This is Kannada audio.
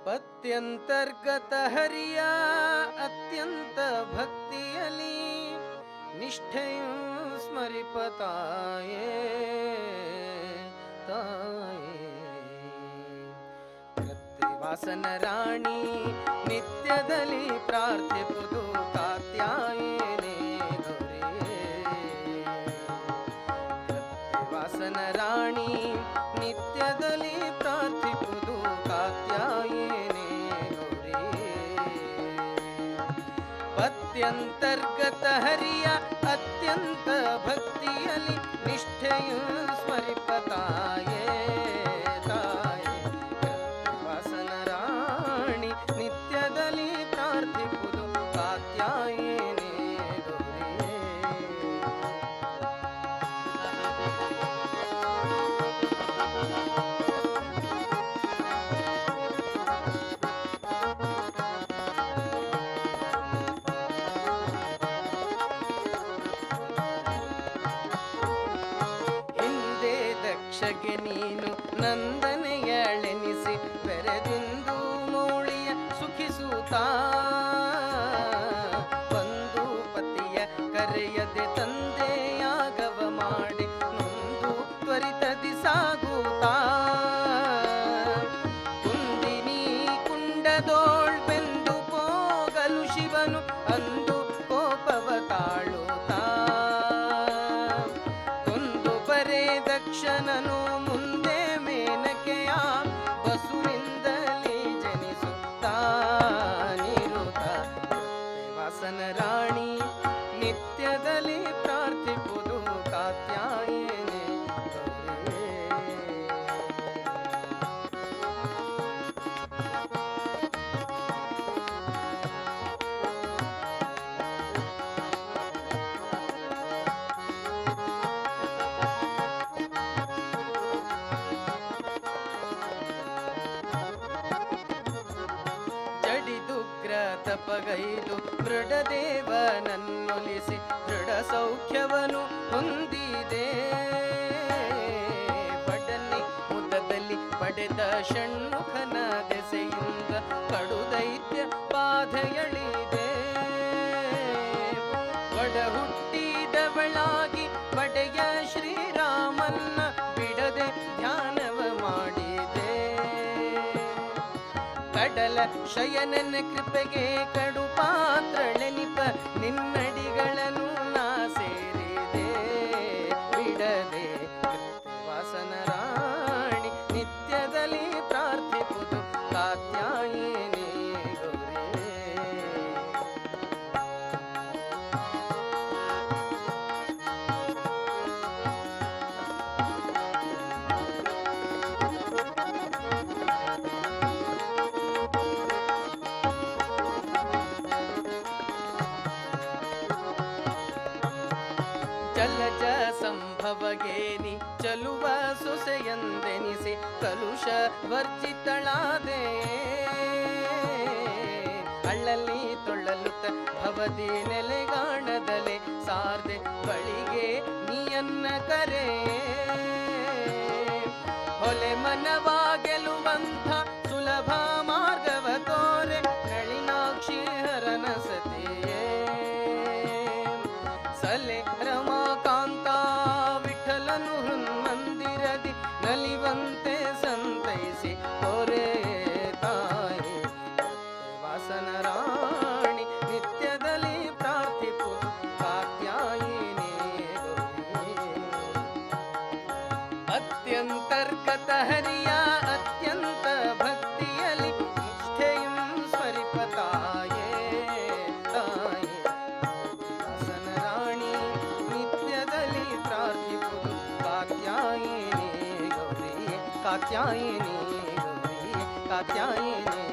ಪತ್ಯಂತರ್ಗತ ಹರಿಯ ಅತ್ಯಂತ ಭಕ್ತಿಯಲಿ ನಿಷ್ಠೆಯು ಸ್ಮರಿಪತಾಯೇ ತಾಯೇ ಕೃತ್ತಿವಾಸನ ರಾಣಿ ನಿತ್ಯದಲ್ಲಿ ಪ್ರಾರ್ಥಿಪುದು ಕಾತ್ಯಾಯನೇ ಗೌರಿಯೇ ಕೃತ್ತಿವಾಸನ ರಾಣಿ ನಿತ್ಯದಲ್ಲಿ ಪ್ರಾರ್ಥಿಪುದು ಕಾತ್ಯಾಯನೇ ಗೌರಿಯೇ ಪತ್ಯಂತರ್ಗತ ಹರಿಯ ಅತ್ಯಂತ ಭಕ್ತಿಯಲಿ ನಿಷ್ಠೆಯು ಸ್ಮರಿಪತಾಯೇ ತಾಯೇ ಕೃತ್ತಿವಾಸನ ರಾಣಿ ನಿತ್ಯದಲ್ಲಿ ಪ್ರಾರ್ಥಿಪುದು ಕಾತ್ಯಾಯನೇ ಗೌರಿಯೇ ದಕ್ಷಗೆ ನೀನು ನಂದನೆಯಳೆನಿಸಿ ಬೆರೆದಿಂದು ಮೌಳಿಯ ಸುಖಿಸುತ್ತಾ ಬಂದು ಪತಿಯ ಕರೆಯದೆ ತಂದೆಯಾಗವ ಮಾಡಿ ನೊಂದು ತ್ವರಿತದಿ ಸಾಗುತ್ತಾ ಕುಂದಿನಿ ಕುಂಡದೋಳ್ ಬೆಂದು ಹೋಗಲು ಶಿವನು ಅಂದು ಕೋಪವ ತಾಳುತ್ತಾ ದಕ್ಷನನು ಮುಂದೆ ಮೇನಕೆಯ ಬಸುವಿಂದಲೇ ಜನಿಸುತ್ತಾ ನಿರುತ ಕೃತ್ತಿವಾಸನ ರಾಣಿ ನಿತ್ಯದಲ್ಲಿ ಪ್ರಾರ್ಥಿಪುದು ಕಾತ್ಯಾಯನೇ ಗೌರಿಯೇ ತಪಗೈದು ದೃಢದೇವನನ್ನೊಲಿಸಿ ದೃಢ ಸೌಖ್ಯವನು ಹೊಂದಿದೆ ಬಡನೆ ಮುದದಲ್ಲಿ ಪಡೆದ ಷಣ್ಮುಖನ ದೆಸೆಯಿಂದ ಕಡು ದೈತ್ಯ ಬಾಧೆಯಳಿದೆ ಒಡ ಹುಟ್ಟಿದವಳಾಗಿ ಬಡೆಯ ಶ್ರೀರಾಮನ್ನ ಬಿಡದೆ ಧ್ಯಾನವ ಮಾಡಿದೆ ಕಡಲ ಶಯನನ ಕೃಪೆಗೆ ಕಡು ಪಾತ್ರಳೆನಿಪ ನಿನ್ನಡಿಗಳನ್ನು ನಾ ಸೇರಿದೆ ಬಿಡದೆ ಕೃತ್ತಿವಾಸನ ರಾಣಿ ನಿತ್ಯದಲ್ಲಿ ಪ್ರಾರ್ಥಿಪುದು ಕಾತ್ಯಾಯನೇ ಗೌರಿಯೇ ಜಲಜ ಸಂಭವಗೇನಿ ಚಲುವ ಸೊಸೆಯಂದೆನಿಸಿ ಕಲುಷ ವರ್ಜಿತಳಾದೆ ಅಳ್ಳಲ್ಲಿ ತೊಳ್ಳಲುತ್ತ ಭವದಿ ನೆಲೆಗಾಣದಲೆ ಸಾರ್ದೆ ಬಳಿಗೆ ನೀಯನ್ನ ಕರೆ ಹೊಲೆ ಮನವಾ ಗೆಲುವಂಥ ಸುಲಭ ಮಾರ್ಗವ ತೋರೆ ನಳಿನಾಕ್ಷಿ ಹರನ ಸತಿಯೇ ಸಲೆ ರಮಾಕಾಂತ ವಿಠಲನು ಹೃನ್ಮಂದಿರದಿ ನಲಿವಂತೆ ಸಂತೈಸಿ ಹೊರೆ ತಾಯಿ ಕೃತ್ತಿವಾಸನ ರಾಣಿ ನಿತ್ಯದಲ್ಲಿ ಪ್ರಾರ್ಥಿಪುದು ಕಾತ್ಯಾಯನೇ ಗೌರಿಯೇ ಅತ್ಯಂತರ್ಗತ ಹರಿಯ ಅತ್ಯಂತ ಭಕ್ತಿಯಲಿ ನಿಷ್ಠೆಯಂ ಸ್ಮರಿಪತಾಯೇ ತಾಯೇ ಕೃತ್ತಿವಾಸನ ರಾಣಿ ನಿತ್ಯದಲ್ಲಿ ಪ್ರಾರ್ಥಿಪುದು ಕಾತ್ಯಾಯನೇ ಗೌರಿಯೇ ಕಾತ್ಯಾಯನೇ ಗೌರಿಯೇ ಕಾತ್ಯಾಯನೇ